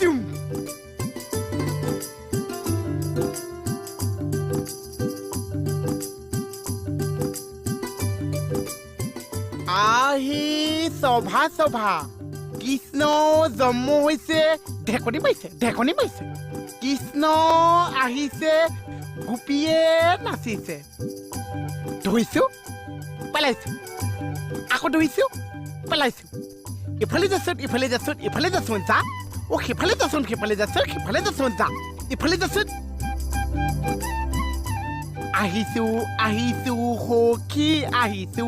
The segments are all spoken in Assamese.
জুম আহি সভা সভা কৃষ্ণ জন্ম হৈছে ঢেকনি মাৰিছে কৃষ্ণ আহিছে গোপীয়ে নাচিছে ধৰিছো পেলাইছো আকৌ ধৰিছো পেলাইছো ইফালে যাচোন যা ও সিফালে যাচোন যা ইফালে যাচোন আহিছো সখী আহিছো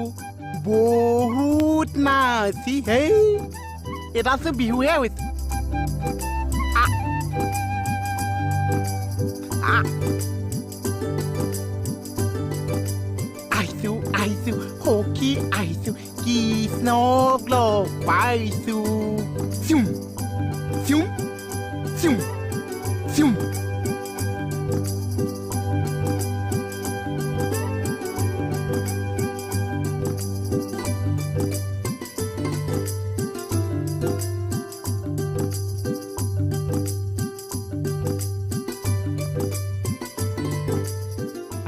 বহুত নাচি হেই এটা আছে বিহুহে হৈছে আহিছো সখী আহিছো কৃষ্ণক লগ পাইছো চুম চুম চুম চুম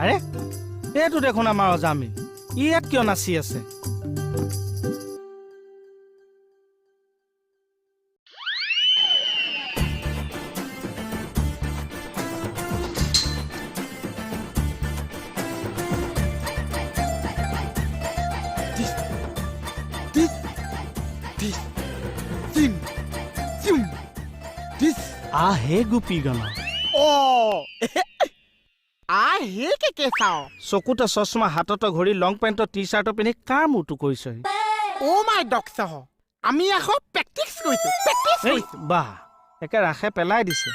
আৰে এইটো দেখোন আমাৰ অজামি ইয়াত কিয় নাচি আছে আহে গোপী গানা আহে কে চাও চকুতে চশমা হাততে ঘড়ী লং পেণ্টৰ টি চাৰ্ট পিন্ধি কাৰ মূৰটো কৰিছে অ' মাই ডক্টৰ আমি আকৌ প্ৰেক্টিচ কৰিছো বাহ একে ৰাখে পেলাই দিছে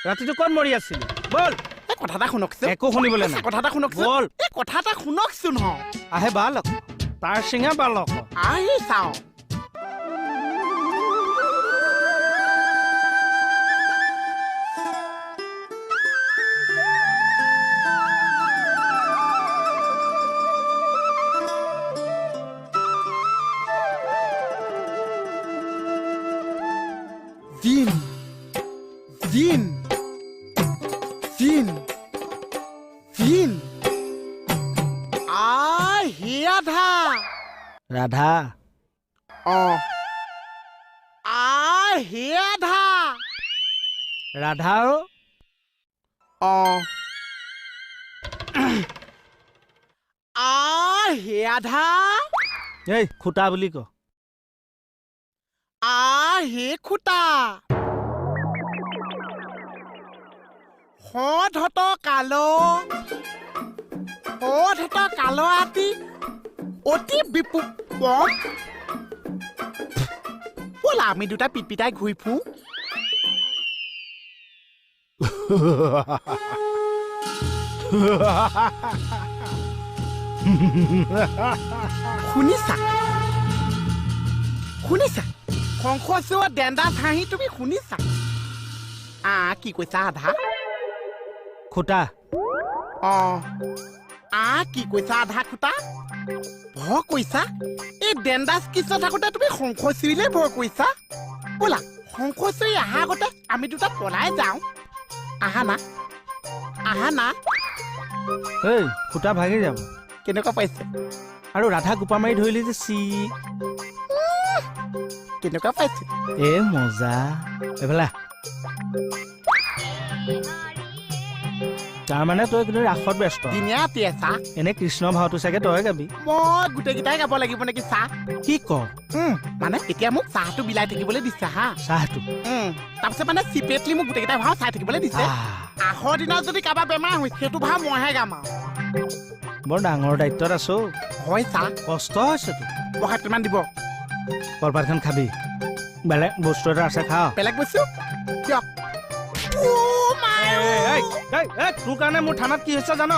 ৰাতিটো ক'ত মৰি আছিল বল এই কথা এটা শুনকচোন একো শুনিবলৈ নাই কথা এটা শুনকচোন বল এই কথা এটা শুনকচোন আহে বালক তাৰ চিঙা বালক আহি চাও জিন ৰাধা ৰাধা এই খুটা বুলি ক হে খুটা হত কাল আতি অতি বিপু ব'লা আমি দুটা পিটপিটাই ঘূৰি ফুৰো শুনিছা শংখচুৱা ডেণ্ডাছ হাঁহি তুমি শুনিছা কি কৈছা আধা খুটা কি কৈছা আধা খুটা ভয় কৈছা এই ডেণ্ডাছ কিছ থাকোতে তুমি শংখচুৰিলে ভয় কৈছা ব'লা শংখচুৰি অহা আগতে আমি দুটা পলাই যাওঁ আহা না এই খুটা ভাঙি যাব কেনেকুৱা পাইছে আৰু ৰাধা গোপা মাৰি ধৰিলি যে কেনেকুৱা পাইছে এ মজা এইফালে তাৰমানে তই কিন্তু ৰাসত ব্যস্ত দিনীয়া আতি আছা এনে কৃষ্ণ ভাওটো চাগে তই গাবি মই গোটেইকেইটাই গাব লাগিব নেকি চাহ কি ক মানে এতিয়া মোক চাহটো বিলাই থাকিবলৈ দিছে হা চাহটো তাৰপিছত মানে চিপেটলি মোক গোটেইকেইটাই ভাও চাই থাকিবলৈ দিছে আহৰ দিনত যদি কাৰোবাৰ বেমাৰ হৈছে সেইটো ভাও মইহে গাম আৰু বৰ ডাঙৰ দায়িত্বত আছো হয় চাহ কষ্ট হৈছে তোৰ বহাত কিমান দিব কলপাতখন খাবি বেলেগ বস্তু এটা আছে খাওঁ বেলেগ বস্তু দিয়ক তোৰ কাৰণে মোৰ থানাত কি হৈছে জান